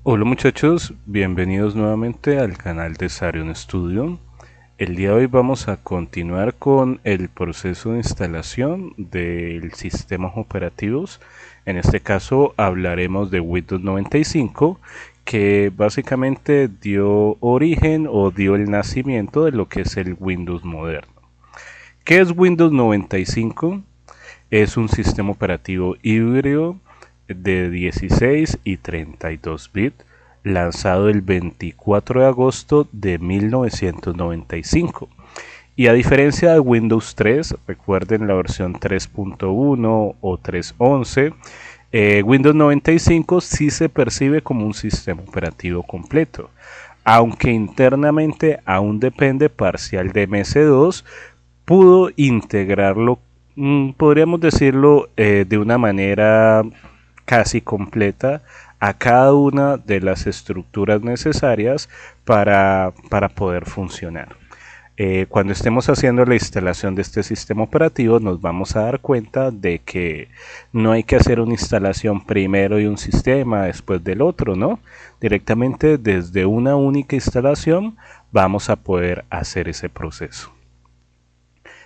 Hola muchachos, bienvenidos nuevamente al canal de Sarion Studio. El día de hoy vamos a continuar con el proceso de instalación del sistemas operativos. En este caso hablaremos de Windows 95, que básicamente dio origen o dio el nacimiento de lo que es el Windows moderno. ¿Qué es Windows 95? Es un sistema operativo híbrido de 16 y 32 bits, lanzado el 24 de agosto de 1995. Y a diferencia de Windows 3, recuerden la versión 3.1 o 3.11, Windows 95 sí se percibe como un sistema operativo completo, aunque internamente aún depende parcial de MS2, pudo integrarlo, podríamos decirlo, de una manera casi completa a cada una de las estructuras necesarias para poder funcionar. Cuando estemos haciendo la instalación de este sistema operativo nos vamos a dar cuenta de que no hay que hacer una instalación primero de un sistema después del otro, ¿no? Directamente desde una única instalación vamos a poder hacer ese proceso.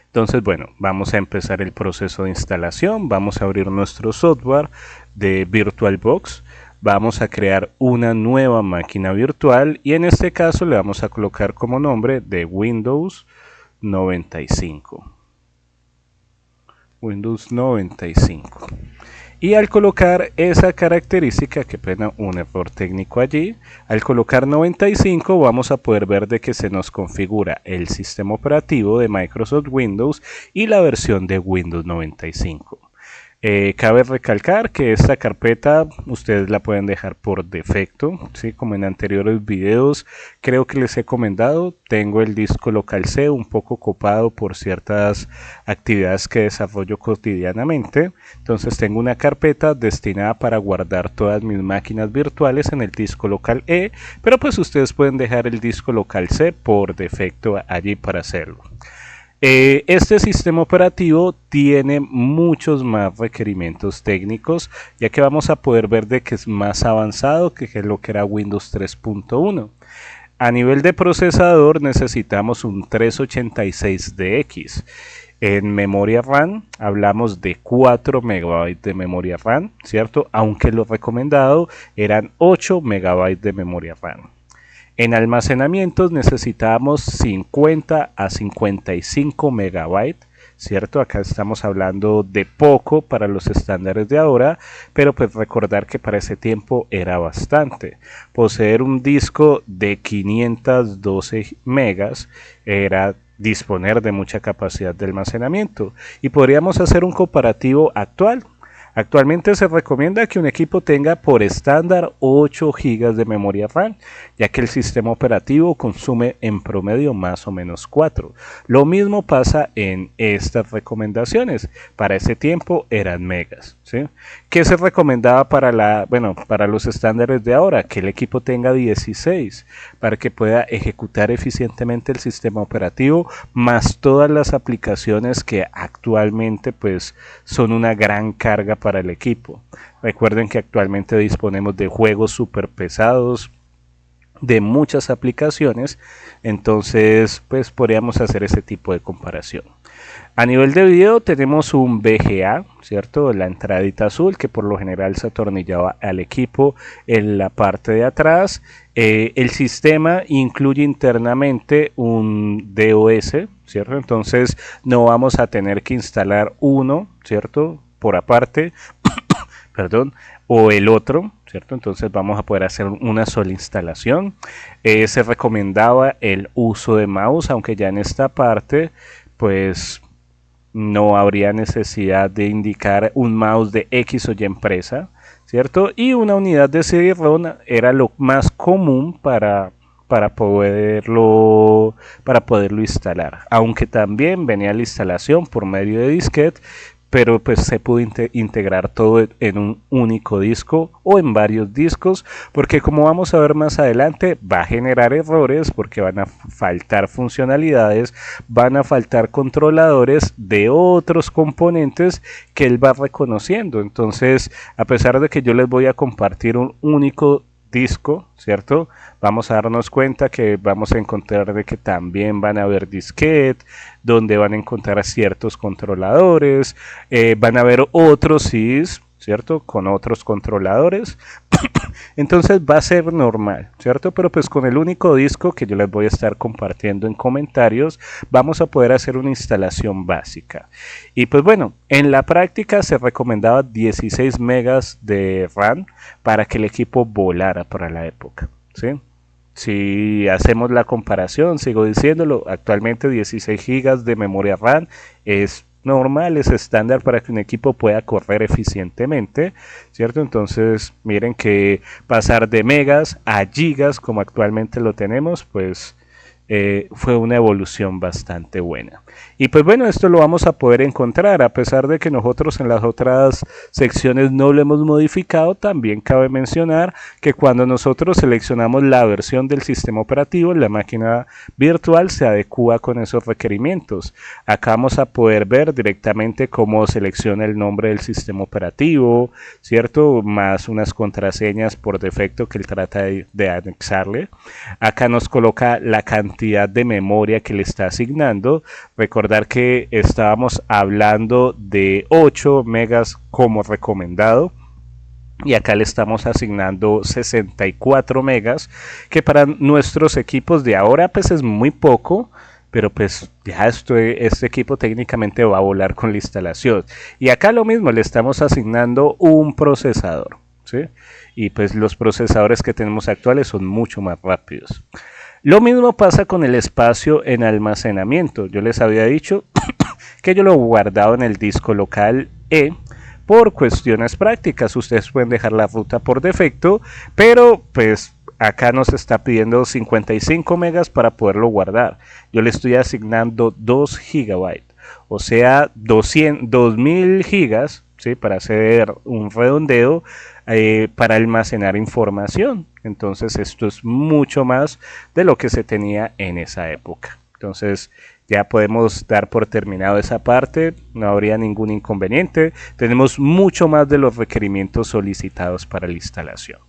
Entonces, bueno, vamos a empezar el proceso de instalación. Vamos a abrir nuestro software de VirtualBox. Vamos a crear una nueva máquina virtual y en este caso le vamos a colocar como nombre de Windows 95. Windows 95. Y al colocar esa característica, que pena un error técnico allí, al colocar 95 vamos a poder ver de que se nos configura el sistema operativo de Microsoft Windows y la versión de Windows 95. Cabe recalcar que esta carpeta ustedes la pueden dejar por defecto, ¿sí? Como en anteriores videos creo que les he comentado, tengo el disco local C un poco copado por ciertas actividades que desarrollo cotidianamente, entonces tengo una carpeta destinada para guardar todas mis máquinas virtuales en el disco local E, pero pues ustedes pueden dejar el disco local C por defecto allí para hacerlo. Este sistema operativo tiene muchos más requerimientos técnicos, ya que vamos a poder ver de que es más avanzado que lo que era Windows 3.1. A nivel de procesador necesitamos un 386DX. En memoria RAM hablamos de 4 MB de memoria RAM, ¿cierto? Aunque lo recomendado eran 8 MB de memoria RAM. En almacenamientos necesitamos 50 a 55 megabytes, ¿cierto? Acá estamos hablando de poco para los estándares de ahora, pero pues recordar que para ese tiempo era bastante. Poseer un disco de 512 megas era disponer de mucha capacidad de almacenamiento y podríamos hacer un comparativo actual. Actualmente se recomienda que un equipo tenga por estándar 8 GB de memoria RAM, ya que el sistema operativo consume en promedio más o menos 4. Lo mismo pasa en estas recomendaciones. Para ese tiempo eran megas, ¿sí? ¿Qué se recomendaba para los estándares de ahora? Que el equipo tenga 16 para que pueda ejecutar eficientemente el sistema operativo más todas las aplicaciones que actualmente pues son una gran carga para el equipo. Recuerden que actualmente disponemos de juegos súper pesados, de muchas aplicaciones, entonces pues podríamos hacer ese tipo de comparación. A nivel de video tenemos un VGA, ¿cierto? La entradita azul que por lo general se atornillaba al equipo en la parte de atrás. El sistema incluye internamente un DOS, ¿cierto? Entonces no vamos a tener que instalar uno, ¿cierto? Por aparte, perdón, o el otro, ¿cierto? Entonces vamos a poder hacer una sola instalación. Se recomendaba el uso de mouse, aunque ya en esta parte, pues no habría necesidad de indicar un mouse de X o Y empresa, ¿cierto? Y una unidad de CD-ROM era lo más común para poderlo instalar, aunque también venía la instalación por medio de disquete, pero pues se pudo integrar todo en un único disco o en varios discos, porque como vamos a ver más adelante va a generar errores porque van a faltar funcionalidades, van a faltar controladores de otros componentes que él va reconociendo. Entonces, a pesar de que yo les voy a compartir un único disco, ¿cierto? Vamos a darnos cuenta que vamos a encontrar de que también van a haber disquetes, donde van a encontrar ciertos controladores, van a haber otros CDs, ¿cierto? Con otros controladores. Entonces va a ser normal, ¿cierto? Pero pues con el único disco que yo les voy a estar compartiendo en comentarios, vamos a poder hacer una instalación básica. Y pues bueno, en la práctica se recomendaba 16 megas de RAM para que el equipo volara para la época, ¿sí? Si hacemos la comparación, sigo diciéndolo, actualmente 16 gigas de memoria RAM es normal, es estándar para que un equipo pueda correr eficientemente, ¿cierto? Entonces, miren que pasar de megas a gigas, como actualmente lo tenemos, pues fue una evolución bastante buena. Y pues bueno, esto lo vamos a poder encontrar, a pesar de que nosotros en las otras secciones no lo hemos modificado, también cabe mencionar que cuando nosotros seleccionamos la versión del sistema operativo, la máquina virtual se adecua con esos requerimientos. Acá vamos a poder ver directamente cómo selecciona el nombre del sistema operativo, ¿cierto? Más unas contraseñas por defecto que él trata de anexarle. Acá nos coloca la cantidad de memoria que le está asignando. Recordar que estábamos hablando de 8 megas como recomendado. Y acá le estamos asignando 64 megas, que para nuestros equipos de ahora pues es muy poco, pero pues ya este equipo técnicamente va a volar con la instalación. Y acá lo mismo, le estamos asignando un procesador, ¿sí? Y pues los procesadores que tenemos actuales son mucho más rápidos. Lo mismo pasa con el espacio en almacenamiento. Yo les había dicho que yo lo he guardado en el disco local E por cuestiones prácticas. Ustedes pueden dejar la ruta por defecto, pero pues acá nos está pidiendo 55 megas para poderlo guardar. Yo le estoy asignando 2 gigabytes, o sea, 2000 gigas, ¿sí? Para hacer un redondeo, para almacenar información. Entonces esto es mucho más de lo que se tenía en esa época. Entonces ya podemos dar por terminado esa parte, no habría ningún inconveniente. Tenemos mucho más de los requerimientos solicitados para la instalación.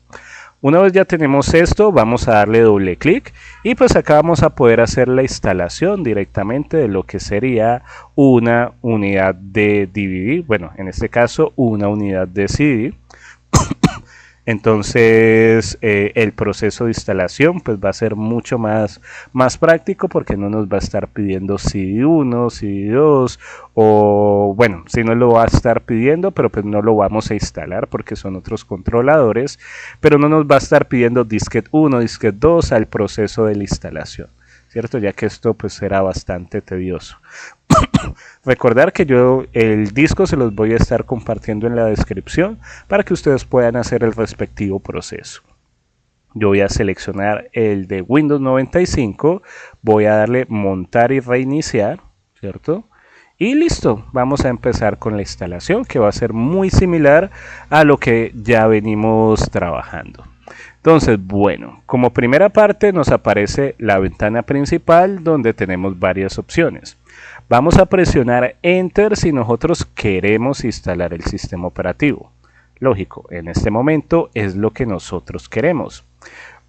Una vez ya tenemos esto, vamos a darle doble clic y pues acá vamos a poder hacer la instalación directamente de lo que sería una unidad de DVD, bueno, en este caso una unidad de CD. Entonces el proceso de instalación pues va a ser mucho más práctico, porque no nos va a estar pidiendo CD1, CD2, o bueno, sí nos lo va a estar pidiendo, pero pues no lo vamos a instalar porque son otros controladores, pero no nos va a estar pidiendo disquete 1, disquete 2 al proceso de la instalación, ¿cierto? Ya que esto pues será bastante tedioso. Recordar que yo el disco se los voy a estar compartiendo en la descripción para que ustedes puedan hacer el respectivo proceso. Yo voy a seleccionar el de Windows 95, voy a darle montar y reiniciar, ¿cierto? Y listo, vamos a empezar con la instalación, que va a ser muy similar a lo que ya venimos trabajando. Entonces, bueno, como primera parte nos aparece la ventana principal donde tenemos varias opciones. Vamos a presionar Enter si nosotros queremos instalar el sistema operativo. Lógico, en este momento es lo que nosotros queremos.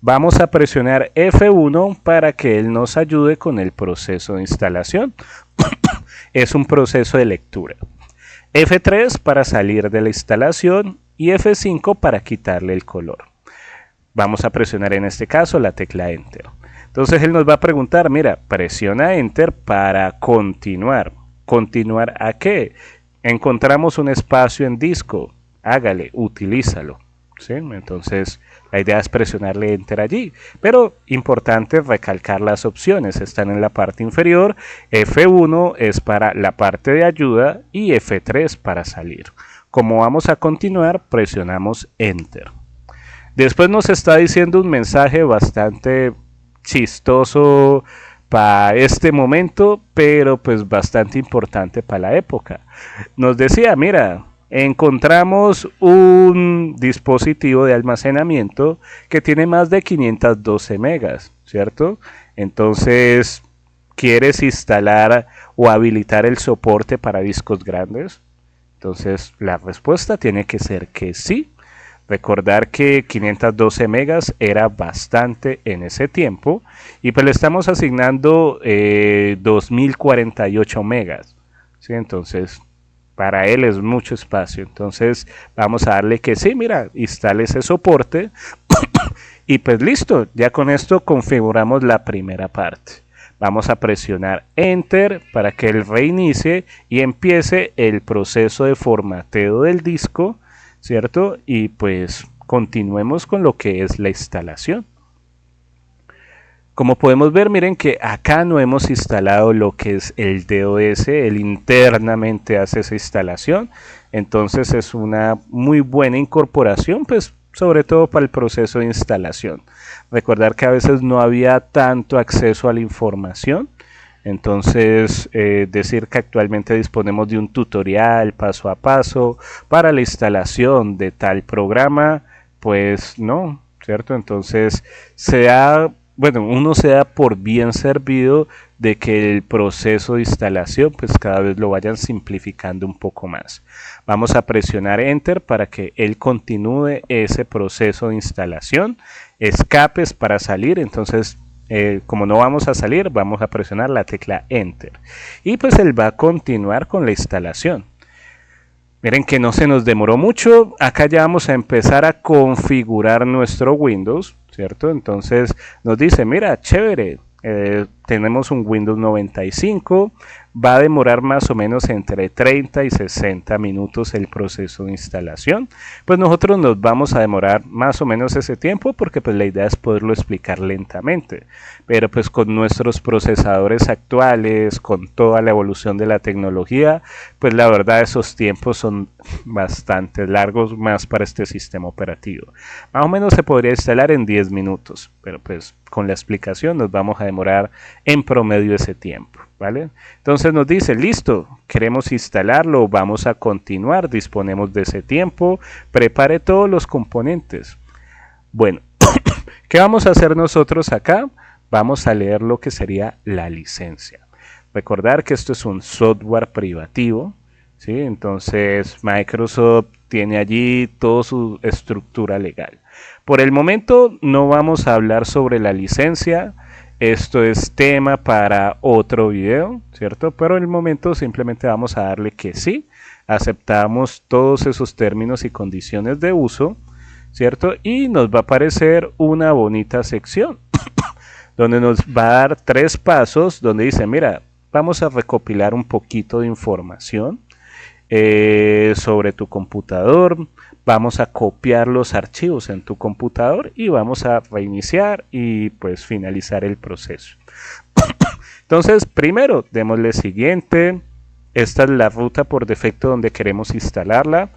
Vamos a presionar F1 para que él nos ayude con el proceso de instalación. Es un proceso de lectura. F3 para salir de la instalación y F5 para quitarle el color. Vamos a presionar en este caso la tecla Enter. Entonces él nos va a preguntar, mira, presiona Enter para continuar. ¿Continuar a qué? Encontramos un espacio en disco, hágale, utilízalo, ¿sí? Entonces la idea es presionarle Enter allí, pero importante recalcar las opciones, están en la parte inferior. F1 es para la parte de ayuda y F3 para salir. Como vamos a continuar, presionamos Enter. Después nos está diciendo un mensaje bastante chistoso para este momento, pero pues bastante importante para la época. Nos decía, mira, encontramos un dispositivo de almacenamiento que tiene más de 512 megas, ¿cierto? Entonces, ¿quieres instalar o habilitar el soporte para discos grandes? Entonces, la respuesta tiene que ser que sí. Recordar que 512 megas era bastante en ese tiempo y pues le estamos asignando 2048 megas, ¿sí? Entonces para él es mucho espacio. Entonces vamos a darle que sí, mira, instale ese soporte y pues listo, ya con esto configuramos la primera parte. Vamos a presionar Enter para que él reinicie y empiece el proceso de formateo del disco, ¿cierto? Y pues continuemos con lo que es la instalación. Como podemos ver, miren que acá no hemos instalado lo que es el DOS, él internamente hace esa instalación, entonces es una muy buena incorporación, pues sobre todo para el proceso de instalación. Recordar que a veces no había tanto acceso a la información, entonces decir que actualmente disponemos de un tutorial paso a paso para la instalación de tal programa, pues no, ¿cierto? Entonces uno se da por bien servido de que el proceso de instalación pues cada vez lo vayan simplificando un poco más. Vamos a presionar Enter para que él continúe ese proceso de instalación. Escapes para salir, entonces como no vamos a salir, vamos a presionar la tecla Enter. Y pues él va a continuar con la instalación. Miren que no se nos demoró mucho. Acá ya vamos a empezar a configurar nuestro Windows, ¿cierto? Entonces nos dice, mira, chévere, tenemos un Windows 95, va a demorar más o menos entre 30 y 60 minutos el proceso de instalación. Pues nosotros nos vamos a demorar más o menos ese tiempo porque pues la idea es poderlo explicar lentamente. Pero pues con nuestros procesadores actuales, con toda la evolución de la tecnología, pues la verdad esos tiempos son bastante largos más para este sistema operativo. Más o menos se podría instalar en 10 minutos, pero pues con la explicación nos vamos a demorar en promedio ese tiempo, ¿vale? Entonces nos dice, listo, queremos instalarlo, vamos a continuar, disponemos de ese tiempo, prepare todos los componentes. Bueno, ¿qué vamos a hacer nosotros acá? Vamos a leer lo que sería la licencia. Recordar que esto es un software privativo, ¿sí? Entonces Microsoft tiene allí toda su estructura legal. Por el momento no vamos a hablar sobre la licencia, esto es tema para otro video, ¿cierto? Pero en el momento simplemente vamos a darle que sí, aceptamos todos esos términos y condiciones de uso, ¿cierto? Y nos va a aparecer una bonita sección donde nos va a dar 3 pasos, donde dice, mira, vamos a recopilar un poquito de información sobre tu computador, vamos a copiar los archivos en tu computador y vamos a reiniciar y pues finalizar el proceso. Entonces primero démosle siguiente, esta es la ruta por defecto donde queremos instalarla.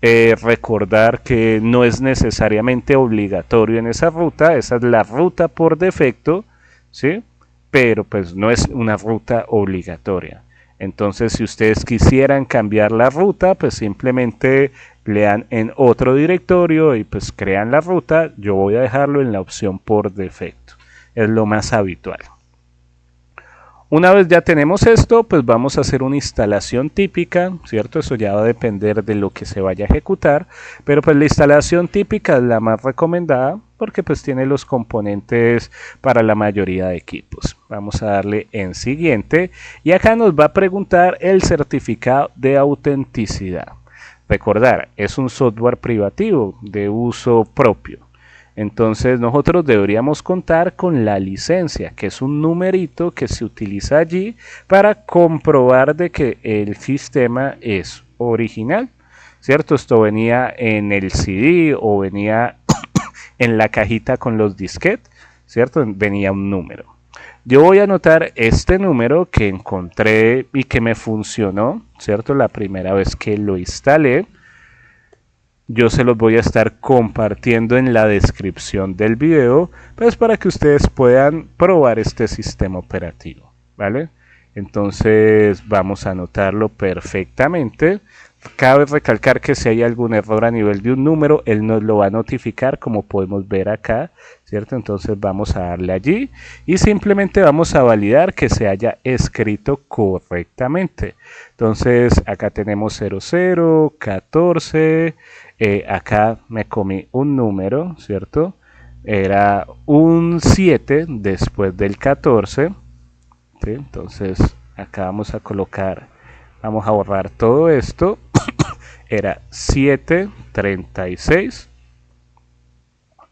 Recordar que no es necesariamente obligatorio en esa es la ruta por defecto, ¿sí? Pero pues no es una ruta obligatoria. Entonces si ustedes quisieran cambiar la ruta, pues simplemente le dan en otro directorio y pues crean la ruta. Yo voy a dejarlo en la opción por defecto, es lo más habitual. Una vez ya tenemos esto, pues vamos a hacer una instalación típica, ¿cierto? Eso ya va a depender de lo que se vaya a ejecutar, pero pues la instalación típica es la más recomendada porque pues tiene los componentes para la mayoría de equipos. Vamos a darle en siguiente y acá nos va a preguntar el certificado de autenticidad. Recordar, es un software privativo de uso propio. Entonces nosotros deberíamos contar con la licencia, que es un numerito que se utiliza allí para comprobar de que el sistema es original, ¿cierto? Esto venía en el CD o venía en la cajita con los disquetes, ¿cierto? Venía un número. Yo voy a anotar este número que encontré y que me funcionó, ¿cierto? La primera vez que lo instalé. Yo se los voy a estar compartiendo en la descripción del video, pues para que ustedes puedan probar este sistema operativo, ¿vale? Entonces vamos a anotarlo perfectamente. Cabe recalcar que si hay algún error a nivel de un número, él nos lo va a notificar, como podemos ver acá, ¿cierto? Entonces vamos a darle allí y simplemente vamos a validar que se haya escrito correctamente. Entonces acá tenemos 00, 14, acá me comí un número, ¿cierto? Era un 7 después del 14, ¿sí? Entonces acá vamos a colocar, vamos a borrar todo esto. Era 736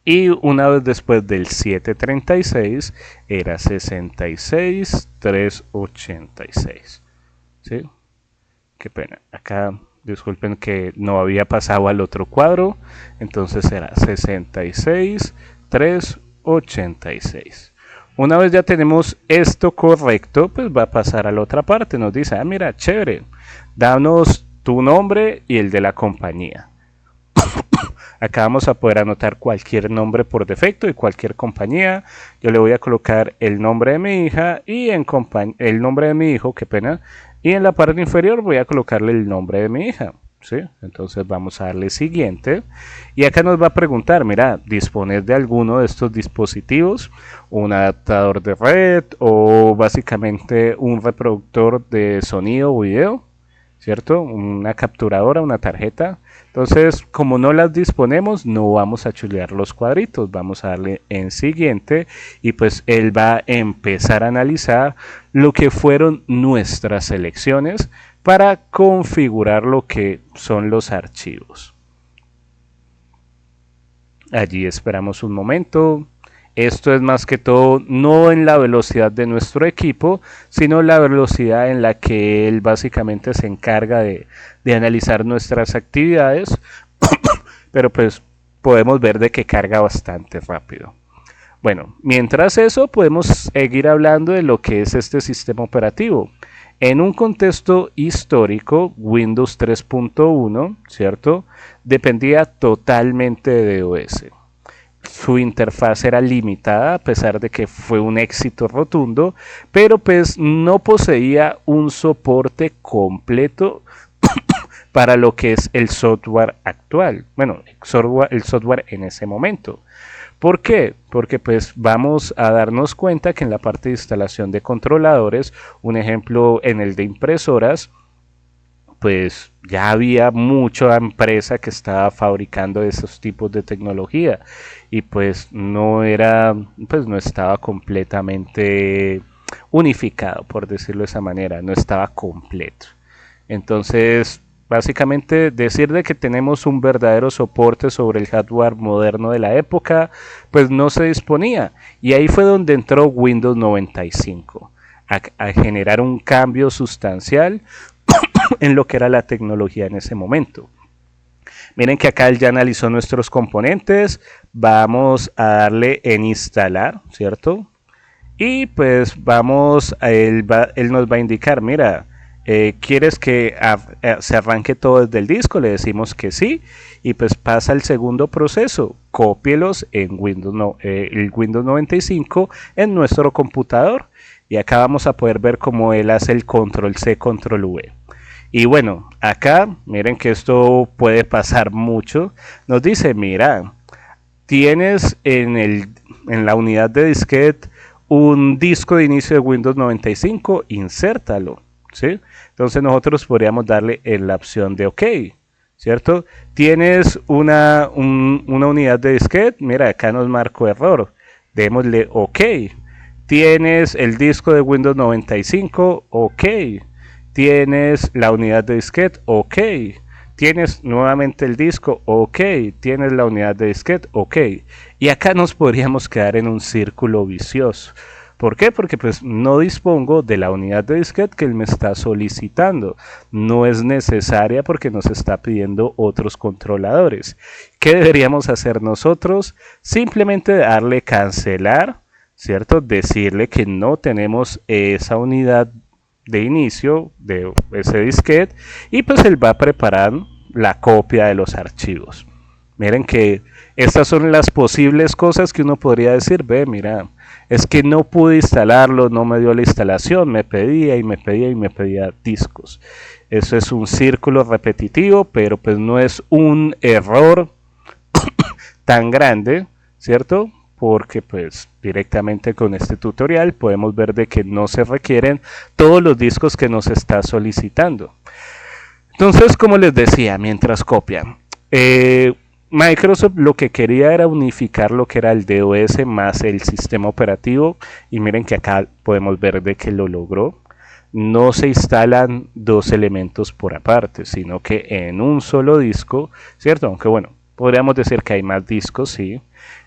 y una vez después del 736 era 66386. ¿Sí? Qué pena. Acá disculpen que no había pasado al otro cuadro. Entonces era 66386. Una vez ya tenemos esto correcto, pues va a pasar a la otra parte. Nos dice, ah, mira, chévere, danos tu nombre y el de la compañía. Acá vamos a poder anotar cualquier nombre por defecto y cualquier compañía. Yo le voy a colocar el nombre de mi hija y el nombre de mi hijo, qué pena. Y en la parte inferior voy a colocarle el nombre de mi hija. ¿Sí? Entonces vamos a darle siguiente. Y acá nos va a preguntar, mira, ¿dispones de alguno de estos dispositivos? Un adaptador de red o básicamente un reproductor de sonido o video, ¿cierto? Una capturadora, una tarjeta. Entonces, como no las disponemos, no vamos a chulear los cuadritos. Vamos a darle en siguiente y pues él va a empezar a analizar lo que fueron nuestras selecciones para configurar lo que son los archivos. Allí esperamos un momento. Esto es más que todo no en la velocidad de nuestro equipo, sino la velocidad en la que él básicamente se encarga de analizar nuestras actividades, pero pues podemos ver de que carga bastante rápido. Bueno, mientras eso podemos seguir hablando de lo que es este sistema operativo. En un contexto histórico, Windows 3.1, ¿cierto? Dependía totalmente de DOS. Su interfaz era limitada a pesar de que fue un éxito rotundo, pero pues no poseía un soporte completo para lo que es el software actual. Bueno, el software en ese momento. ¿Por qué? Porque pues vamos a darnos cuenta que en la parte de instalación de controladores, un ejemplo en el de impresoras, pues ya había mucha empresa que estaba fabricando esos tipos de tecnología y pues no estaba completamente unificado, por decirlo de esa manera, no estaba completo. Entonces, básicamente decir de que tenemos un verdadero soporte sobre el hardware moderno de la época, pues no se disponía. Y ahí fue donde entró Windows 95 a generar un cambio sustancial en lo que era la tecnología en ese momento. Miren que acá él ya analizó nuestros componentes. Vamos a darle en instalar, ¿cierto? Y pues él nos va a indicar, mira, ¿quieres que se arranque todo desde el disco? Le decimos que sí. Y pues pasa el segundo proceso. Cópielos en el Windows 95 en nuestro computador. Y acá vamos a poder ver cómo él hace el control C, control V. Y bueno, acá miren que esto puede pasar mucho. Nos dice, mira, tienes en la unidad de disquete un disco de inicio de Windows 95, insértalo, ¿sí? Entonces nosotros podríamos darle en la opción de OK, ¿cierto? Tienes una unidad de disquete, mira, acá nos marcó error, démosle OK. Tienes el disco de Windows 95, OK. Tienes la unidad de disquete, OK. Tienes nuevamente el disco, OK. Tienes la unidad de disquete, OK. Y acá nos podríamos quedar en un círculo vicioso. ¿Por qué? Porque pues no dispongo de la unidad de disquete que él me está solicitando. No es necesaria porque nos está pidiendo otros controladores. ¿Qué deberíamos hacer nosotros? Simplemente darle cancelar, ¿cierto? Decirle que no tenemos esa unidad de inicio de ese disquete y pues él va a preparar la copia de los archivos. Miren que estas son las posibles cosas que uno podría decir, ve, mira, es que no pude instalarlo, no me dio la instalación, me pedía y me pedía y me pedía discos. Eso es un círculo repetitivo, pero pues no es un error tan grande, ¿cierto? Porque pues directamente con este tutorial podemos ver de que no se requieren todos los discos que nos está solicitando. Entonces, como les decía, mientras copian, Microsoft lo que quería era unificar lo que era el DOS más el sistema operativo, y miren que acá podemos ver de que lo logró. No se instalan dos elementos por aparte, sino que en un solo disco, ¿cierto? Aunque bueno, podríamos decir que hay más discos, sí,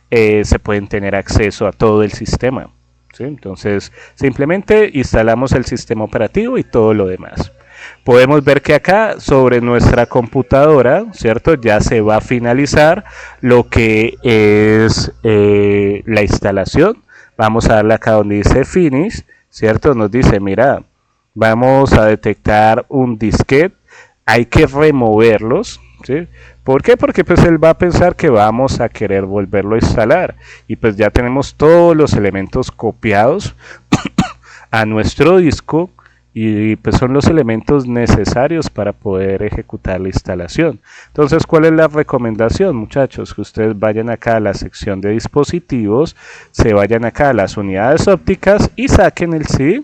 se pueden tener acceso a todo el sistema, ¿sí? Entonces, simplemente instalamos el sistema operativo y todo lo demás. Podemos ver que acá sobre nuestra computadora, ¿cierto? Ya se va a finalizar lo que es la instalación. Vamos a darle acá donde dice Finish, ¿cierto? Nos dice, mira, vamos a detectar un disquete, hay que removerlos, ¿sí? ¿Por qué? Porque pues él va a pensar que vamos a querer volverlo a instalar y pues ya tenemos todos los elementos copiados a nuestro disco y pues son los elementos necesarios para poder ejecutar la instalación. Entonces, ¿cuál es la recomendación, muchachos? Que ustedes vayan acá a la sección de dispositivos, se vayan acá a las unidades ópticas y saquen el CD.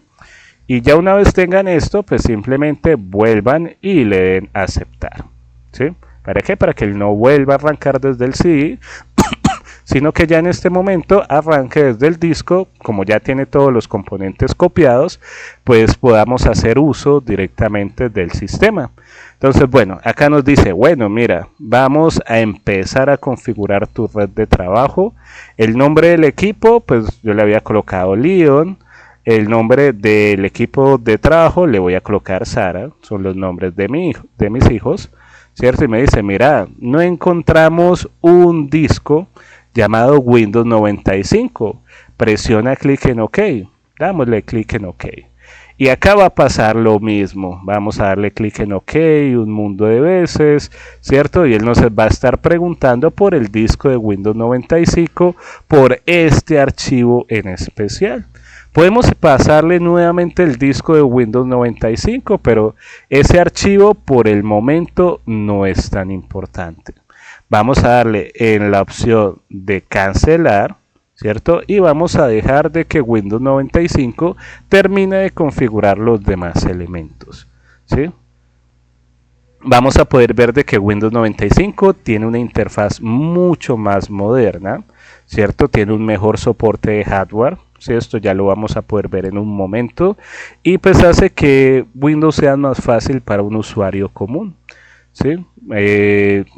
Y ya una vez tengan esto, pues simplemente vuelvan y le den a aceptar, ¿sí? ¿Para qué? Para que él no vuelva a arrancar desde el CD, sino que ya en este momento arranque desde el disco, como ya tiene todos los componentes copiados, pues podamos hacer uso directamente del sistema. Entonces, bueno, acá nos dice, bueno, mira, vamos a empezar a configurar tu red de trabajo. El nombre del equipo, pues yo le había colocado Leon. El nombre del equipo de trabajo le voy a colocar Sara, son los nombres de mis hijos, ¿cierto? Y me dice, mira, no encontramos un disco llamado Windows 95. Presiona clic en OK. Dámosle clic en OK. Y acá va a pasar lo mismo. Vamos a darle clic en OK un mundo de veces, ¿cierto? Y él nos va a estar preguntando por el disco de Windows 95, por este archivo en especial. Podemos pasarle nuevamente el disco de Windows 95, pero ese archivo por el momento no es tan importante. Vamos a darle en la opción de cancelar, ¿cierto? Y vamos a dejar de que Windows 95 termine de configurar los demás elementos, ¿sí? Vamos a poder ver de que Windows 95 tiene una interfaz mucho más moderna, ¿cierto? Tiene un mejor soporte de hardware, ¿sí? Esto ya lo vamos a poder ver en un momento, y pues hace que Windows sea más fácil para un usuario común, ¿sí?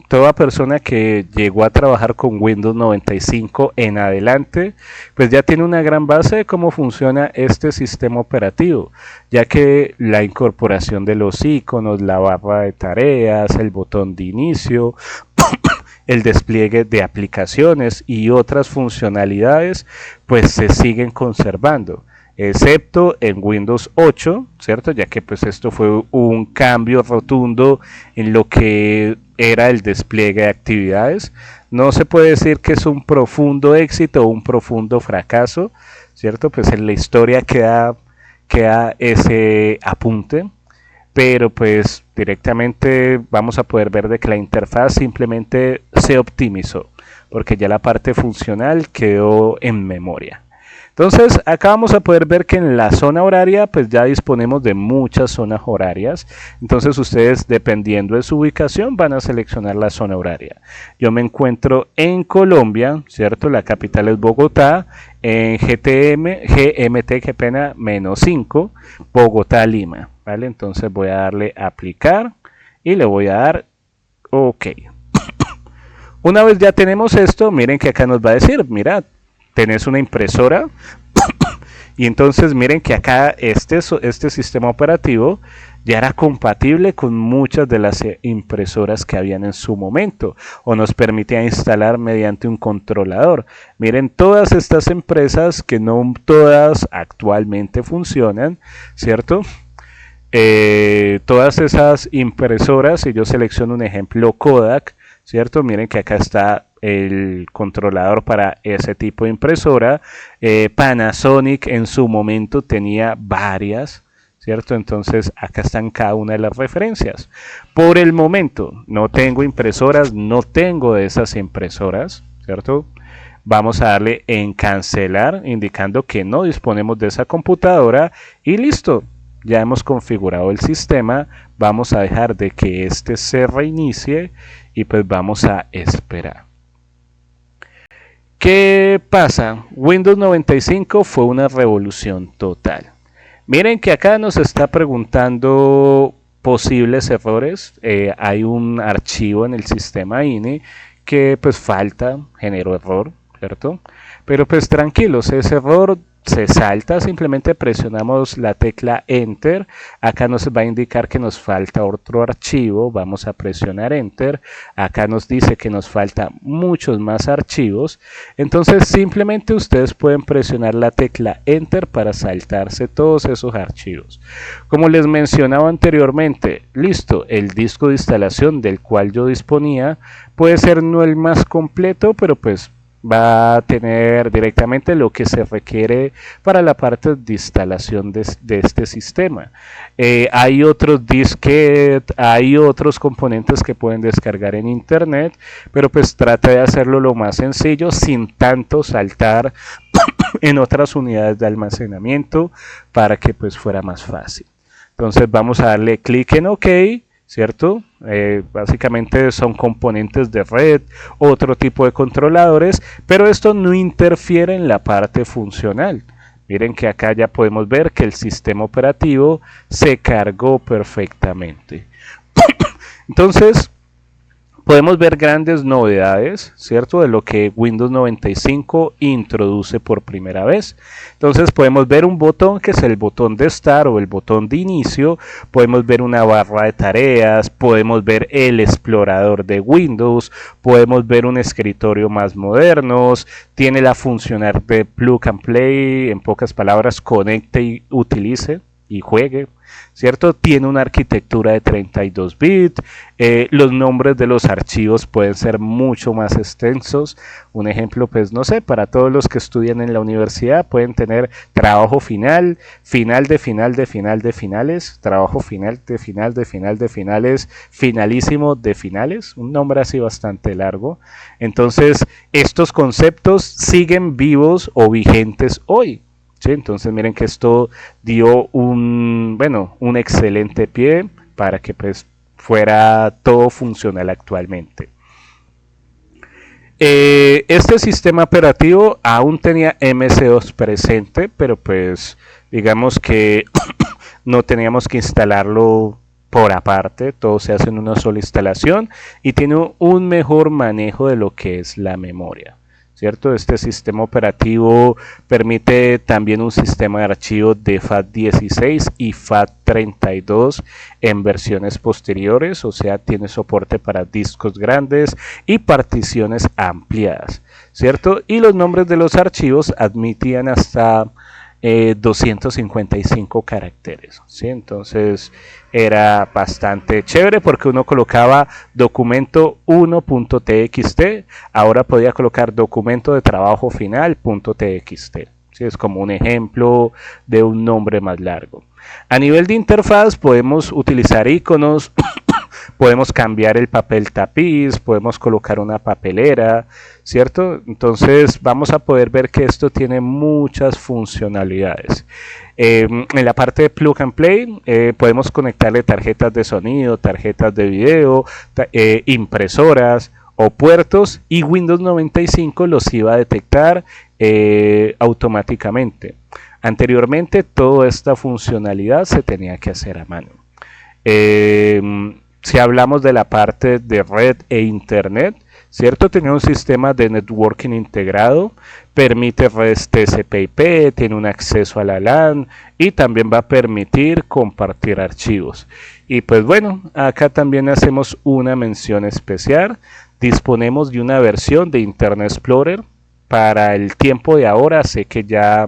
Toda persona que llegó a trabajar con Windows 95 en adelante, pues ya tiene una gran base de cómo funciona este sistema operativo, ya que la incorporación de los iconos, la barra de tareas, el botón de inicio, el despliegue de aplicaciones y otras funcionalidades, pues se siguen conservando, excepto en Windows 8, ¿cierto? Ya que pues esto fue un cambio rotundo en lo que era el despliegue de actividades. No se puede decir que es un profundo éxito o un profundo fracaso, ¿cierto? Pues en la historia queda ese apunte, pero pues directamente vamos a poder ver de que la interfaz simplemente se optimizó, porque ya la parte funcional quedó en memoria. Entonces, acá vamos a poder ver que en la zona horaria, pues ya disponemos de muchas zonas horarias. Entonces, ustedes, dependiendo de su ubicación, van a seleccionar la zona horaria. Yo me encuentro en Colombia, ¿cierto? La capital es Bogotá, en GMT, qué pena, -5, Bogotá, Lima, ¿vale? Entonces, voy a darle a aplicar y le voy a dar OK. Una vez ya tenemos esto, miren que acá nos va a decir, mira, tenés una impresora y entonces miren que acá este sistema operativo ya era compatible con muchas de las impresoras que habían en su momento o nos permitía instalar mediante un controlador. Miren todas estas empresas que no todas actualmente funcionan, ¿cierto? Todas esas impresoras, si yo selecciono un ejemplo Kodak, ¿cierto? Miren que acá está el controlador para ese tipo de impresora. Panasonic en su momento tenía varias, ¿cierto? Entonces acá están cada una de las referencias. Por el momento no tengo impresoras, no tengo de esas impresoras, ¿cierto? Vamos a darle en cancelar, indicando que no disponemos de esa computadora y listo. Ya hemos configurado el sistema, vamos a dejar de que este se reinicie y pues vamos a esperar. ¿Qué pasa? Windows 95 fue una revolución total. Miren que acá nos está preguntando posibles errores. Hay un archivo en el sistema INI que pues falta, generó error, ¿cierto? Pero pues tranquilos, ese error se salta, simplemente presionamos la tecla Enter. Acá nos va a indicar que nos falta otro archivo, vamos a presionar Enter. Acá nos dice que nos falta muchos más archivos. Entonces simplemente ustedes pueden presionar la tecla Enter para saltarse todos esos archivos. Como les mencionaba anteriormente, listo, el disco de instalación del cual yo disponía puede ser no el más completo, pero pues va a tener directamente lo que se requiere para la parte de instalación de este sistema. Hay otros disquetes, hay otros componentes que pueden descargar en internet, pero pues trata de hacerlo lo más sencillo sin tanto saltar en otras unidades de almacenamiento para que pues fuera más fácil. Entonces vamos a darle clic en OK, ¿cierto? Básicamente son componentes de red, otro tipo de controladores, pero esto no interfiere en la parte funcional. Miren que acá ya podemos ver que el sistema operativo se cargó perfectamente. Entonces, podemos ver grandes novedades, ¿cierto? De lo que Windows 95 introduce por primera vez. Entonces podemos ver un botón que es el botón de Start o el botón de inicio. Podemos ver una barra de tareas, podemos ver el explorador de Windows, podemos ver un escritorio más moderno, tiene la funcionalidad de Plug and Play, en pocas palabras, conecte y utilice y juegue, ¿cierto? Tiene una arquitectura de 32 bits, los nombres de los archivos pueden ser mucho más extensos. Un ejemplo, pues no sé, para todos los que estudian en la universidad pueden tener trabajo final, final de final de final de finales, trabajo final de final de final de finales, finalísimo de finales, un nombre así bastante largo. Entonces, estos conceptos siguen vivos o vigentes hoy. ¿Sí? Entonces miren que esto dio un excelente pie para que pues fuera todo funcional actualmente. Este sistema operativo aún tenía MS2 presente, pero pues digamos que no teníamos que instalarlo por aparte, todo se hace en una sola instalación y tiene un mejor manejo de lo que es la memoria. ¿Cierto? Este sistema operativo permite también un sistema de archivos de FAT16 y FAT32 en versiones posteriores, o sea, tiene soporte para discos grandes y particiones ampliadas, ¿cierto? Y los nombres de los archivos admitían hasta 255 caracteres, ¿sí? Entonces era bastante chévere porque uno colocaba documento 1.txt, ahora podía colocar documento de trabajo final.txt, ¿sí? Es como un ejemplo de un nombre más largo. A nivel de interfaz podemos utilizar iconos, podemos cambiar el papel tapiz, podemos colocar una papelera, ¿cierto? Entonces vamos a poder ver que esto tiene muchas funcionalidades. En la parte de Plug and Play podemos conectarle tarjetas de sonido, tarjetas de video, impresoras o puertos, y Windows 95 los iba a detectar automáticamente. Anteriormente toda esta funcionalidad se tenía que hacer a mano. Si hablamos de la parte de red e internet, ¿cierto? Tiene un sistema de networking integrado, permite redes TCP/IP, tiene un acceso a la LAN y también va a permitir compartir archivos. Y pues bueno, acá también hacemos una mención especial. Disponemos de una versión de Internet Explorer. Para el tiempo de ahora sé que ya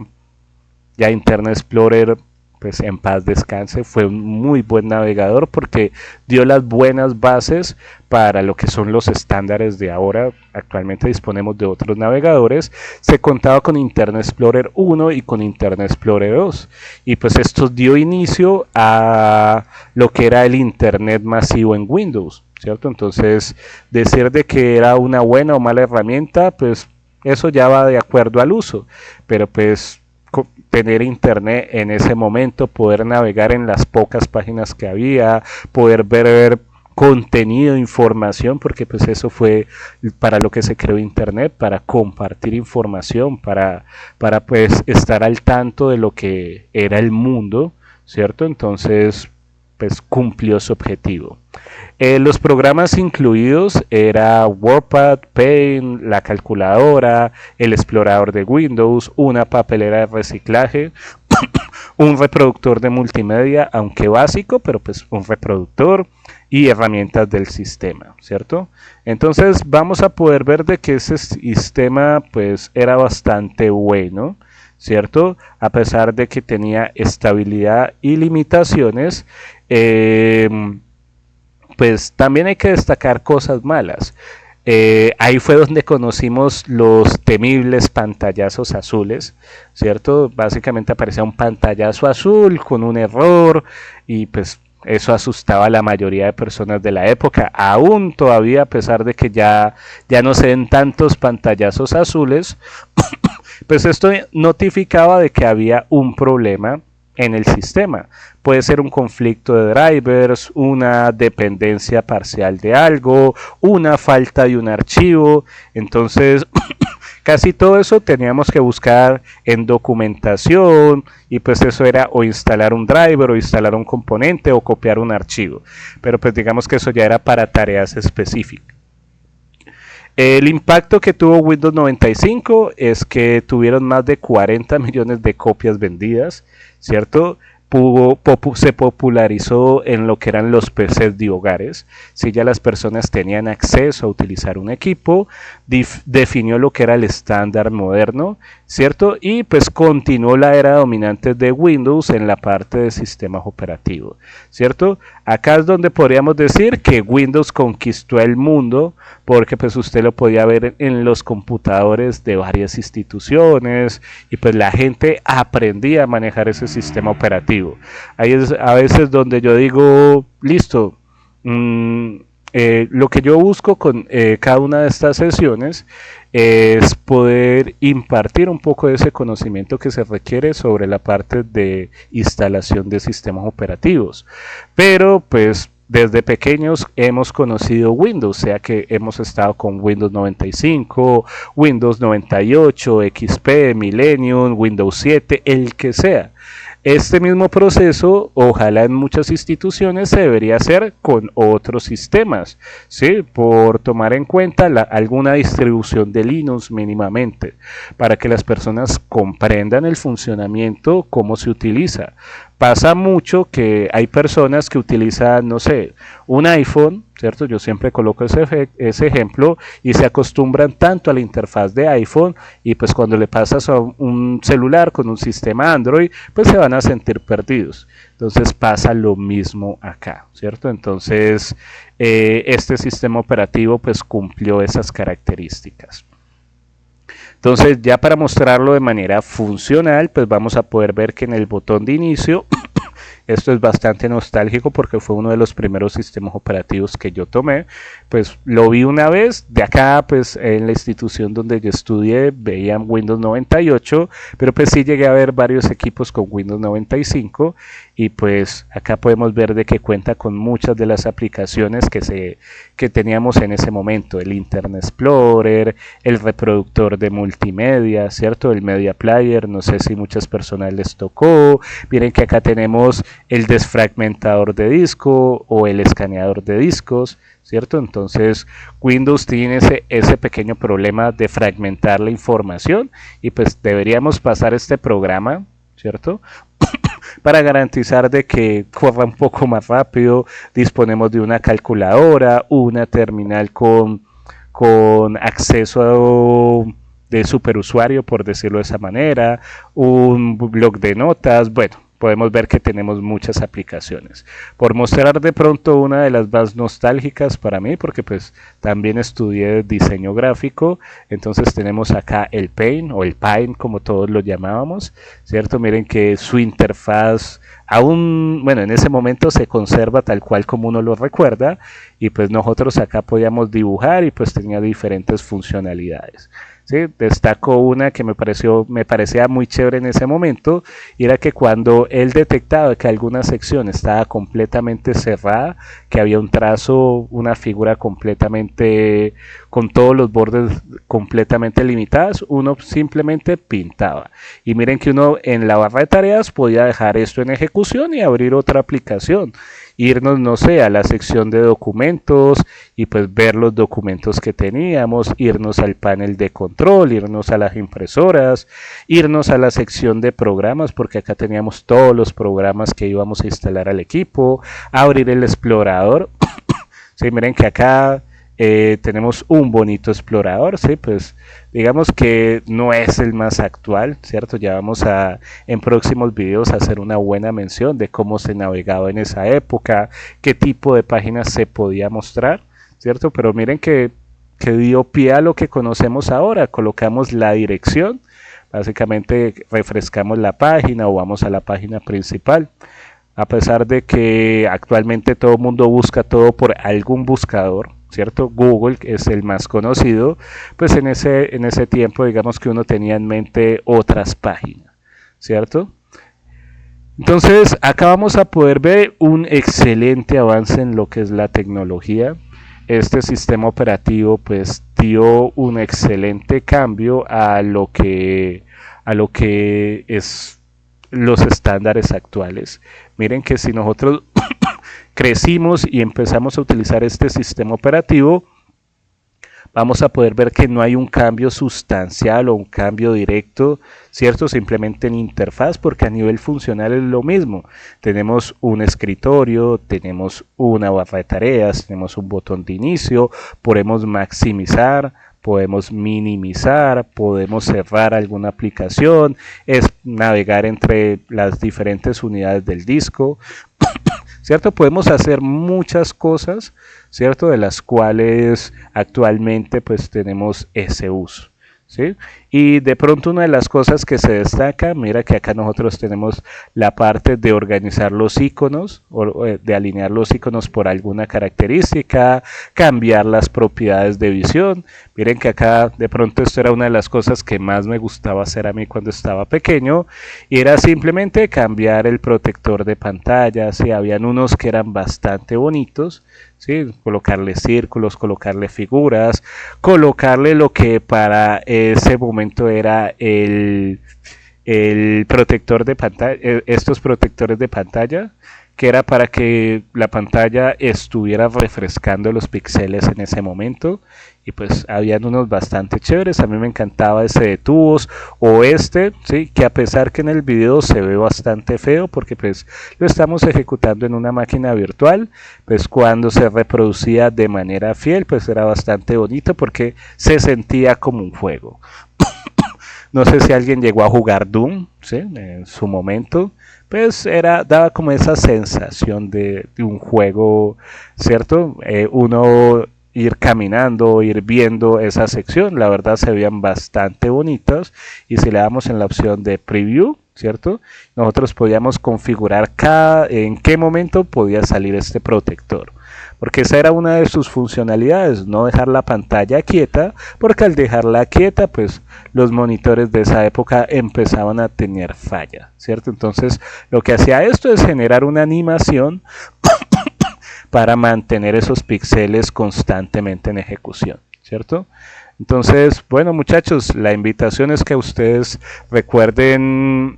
Internet Explorer pues en paz descanse, fue un muy buen navegador porque dio las buenas bases para lo que son los estándares de ahora. Actualmente disponemos de otros navegadores. Se contaba con Internet Explorer 1 y con Internet Explorer 2. Y pues esto dio inicio a lo que era el Internet masivo en Windows, ¿cierto? Entonces, decir de que era una buena o mala herramienta, pues eso ya va de acuerdo al uso. Pero pues tener internet en ese momento, poder navegar en las pocas páginas que había, poder ver contenido, información, porque pues eso fue para lo que se creó internet, para compartir información, para pues estar al tanto de lo que era el mundo, ¿cierto? Entonces pues cumplió su objetivo. Los programas incluidos era WordPad, Paint, la calculadora, el explorador de Windows, una papelera de reciclaje, un reproductor de multimedia, aunque básico, pero pues un reproductor y herramientas del sistema, ¿cierto? Entonces vamos a poder ver de que ese sistema pues era bastante bueno, ¿cierto? A pesar de que tenía estabilidad y limitaciones, pues también hay que destacar cosas malas. Ahí fue donde conocimos los temibles pantallazos azules, ¿cierto? Básicamente aparecía un pantallazo azul con un error y pues eso asustaba a la mayoría de personas de la época. Aún todavía, a pesar de que ya no se ven tantos pantallazos azules, pues esto notificaba de que había un problema en el sistema. Puede ser un conflicto de drivers, una dependencia parcial de algo, una falta de un archivo. Entonces, casi todo eso teníamos que buscar en documentación y pues eso era o instalar un driver o instalar un componente o copiar un archivo. Pero pues digamos que eso ya era para tareas específicas. El impacto que tuvo Windows 95 es que tuvieron más de 40 millones de copias vendidas, ¿cierto? Se popularizó en lo que eran los PCs de hogares. Si ya las personas tenían acceso a utilizar un equipo, definió lo que era el estándar moderno, ¿cierto? Y pues continuó la era dominante de Windows en la parte de sistemas operativos, ¿cierto? Acá es donde podríamos decir que Windows conquistó el mundo, porque pues usted lo podía ver en los computadores de varias instituciones y pues la gente aprendía a manejar ese sistema operativo. Ahí es a veces donde yo digo, listo, lo que yo busco con cada una de estas sesiones es poder impartir un poco de ese conocimiento que se requiere sobre la parte de instalación de sistemas operativos. Pero pues desde pequeños hemos conocido Windows, sea que hemos estado con Windows 95, Windows 98, XP, Millennium, Windows 7, el que sea. Este mismo proceso, ojalá en muchas instituciones, se debería hacer con otros sistemas, ¿sí? Por tomar en cuenta alguna distribución de Linux mínimamente, para que las personas comprendan el funcionamiento, cómo se utiliza. Pasa mucho que hay personas que utilizan, no sé, un iPhone, ¿cierto? Yo siempre coloco ese ejemplo y se acostumbran tanto a la interfaz de iPhone y pues cuando le pasas a un celular con un sistema Android, pues se van a sentir perdidos. Entonces pasa lo mismo acá, ¿cierto? Entonces este sistema operativo pues cumplió esas características. Entonces ya para mostrarlo de manera funcional, pues vamos a poder ver que en el botón de inicio, esto es bastante nostálgico porque fue uno de los primeros sistemas operativos que yo tomé, pues lo vi una vez, de acá pues en la institución donde yo estudié veían Windows 98, pero pues sí llegué a ver varios equipos con Windows 95 y pues acá podemos ver de que cuenta con muchas de las aplicaciones que teníamos en ese momento, el Internet Explorer, el reproductor de multimedia, ¿cierto? El Media Player, no sé si muchas personas les tocó. Miren que acá tenemos el desfragmentador de disco o el escaneador de discos, ¿cierto? Entonces Windows tiene ese pequeño problema de fragmentar la información y pues deberíamos pasar este programa, ¿cierto? Para garantizar de que corra un poco más rápido. Disponemos de una calculadora, una terminal con acceso de superusuario, por decirlo de esa manera, un blog de notas, bueno, podemos ver que tenemos muchas aplicaciones. Por mostrar de pronto una de las más nostálgicas para mí, porque pues también estudié diseño gráfico, entonces tenemos acá el Paint o el Paint como todos lo llamábamos, ¿cierto? Miren que su interfaz aún, bueno, en ese momento se conserva tal cual como uno lo recuerda y pues nosotros acá podíamos dibujar y pues tenía diferentes funcionalidades. ¿Sí? Destaco una que me parecía muy chévere en ese momento, y era que cuando él detectaba que alguna sección estaba completamente cerrada, que había un trazo, una figura completamente con todos los bordes completamente limitados, uno simplemente pintaba. Y miren que uno en la barra de tareas podía dejar esto en ejecución y abrir otra aplicación. Irnos, no sé, a la sección de documentos y pues ver los documentos que teníamos, irnos al panel de control, irnos a las impresoras, irnos a la sección de programas, porque acá teníamos todos los programas que íbamos a instalar al equipo, abrir el explorador. Sí, miren que acá tenemos un bonito explorador, sí, pues digamos que no es el más actual, ¿cierto? Ya vamos a en próximos videos a hacer una buena mención de cómo se navegaba en esa época, qué tipo de páginas se podía mostrar, ¿cierto? Pero miren que dio pie a lo que conocemos ahora, colocamos la dirección, básicamente refrescamos la página o vamos a la página principal. A pesar de que actualmente todo el mundo busca todo por algún buscador, ¿cierto? Google es el más conocido, pues en ese tiempo digamos que uno tenía en mente otras páginas, ¿cierto? Entonces acá vamos a poder ver un excelente avance en lo que es la tecnología. Este sistema operativo pues dio un excelente cambio a lo que es los estándares actuales. Miren que si nosotros crecimos y empezamos a utilizar este sistema operativo, vamos a poder ver que no hay un cambio sustancial o un cambio directo, ¿cierto? Simplemente en interfaz, porque a nivel funcional es lo mismo. Tenemos un escritorio, tenemos una barra de tareas, tenemos un botón de inicio, podemos maximizar, podemos minimizar, podemos cerrar alguna aplicación, es navegar entre las diferentes unidades del disco, ¿cierto? Podemos hacer muchas cosas, ¿cierto? De las cuales actualmente pues tenemos ese uso, ¿sí? Y de pronto una de las cosas que se destaca, mira que acá nosotros tenemos la parte de organizar los iconos, o de alinear los iconos por alguna característica, cambiar las propiedades de visión. Miren que acá de pronto esto era una de las cosas que más me gustaba hacer a mí cuando estaba pequeño, y era simplemente cambiar el protector de pantalla. Sí, habían unos que eran bastante bonitos, ¿sí? Colocarle círculos, colocarle figuras, colocarle lo que para ese momento era el protector de pantalla, estos protectores de pantalla, que era para que la pantalla estuviera refrescando los píxeles en ese momento. Y pues habían unos bastante chéveres. A mí me encantaba ese de tubos o este, ¿sí? Que a pesar que en el video se ve bastante feo porque pues lo estamos ejecutando en una máquina virtual, pues cuando se reproducía de manera fiel pues era bastante bonito porque se sentía como un juego. No sé si alguien llegó a jugar Doom, ¿sí? En su momento, pues daba como esa sensación de un juego, ¿cierto? Uno ir caminando, ir viendo esa sección, la verdad se veían bastante bonitas, y si le damos en la opción de preview, ¿cierto? Nosotros podíamos configurar en qué momento podía salir este protector, porque esa era una de sus funcionalidades, no dejar la pantalla quieta, porque al dejarla quieta, pues los monitores de esa época empezaban a tener falla, ¿cierto? Entonces lo que hacía esto es generar una animación para mantener esos píxeles constantemente en ejecución, ¿cierto? Entonces, bueno muchachos, la invitación es que ustedes recuerden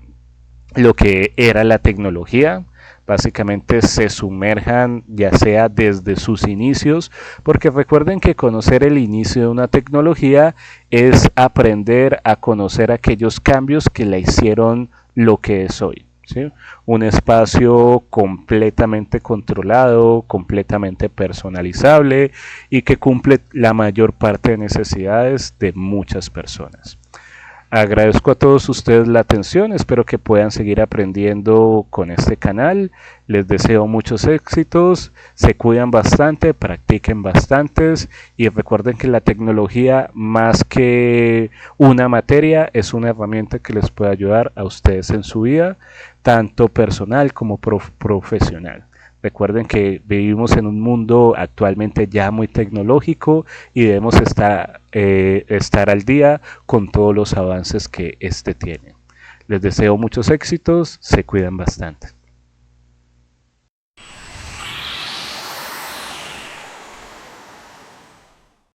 lo que era la tecnología, básicamente se sumerjan ya sea desde sus inicios, porque recuerden que conocer el inicio de una tecnología es aprender a conocer aquellos cambios que la hicieron lo que es hoy, ¿sí? Un espacio completamente controlado, completamente personalizable y que cumple la mayor parte de necesidades de muchas personas. Agradezco a todos ustedes la atención, espero que puedan seguir aprendiendo con este canal. Les deseo muchos éxitos, se cuidan bastante, practiquen bastantes y recuerden que la tecnología, más que una materia, es una herramienta que les puede ayudar a ustedes en su vida, tanto personal como profesional. Recuerden que vivimos en un mundo actualmente ya muy tecnológico y debemos estar al día con todos los avances que este tiene. Les deseo muchos éxitos, se cuidan bastante.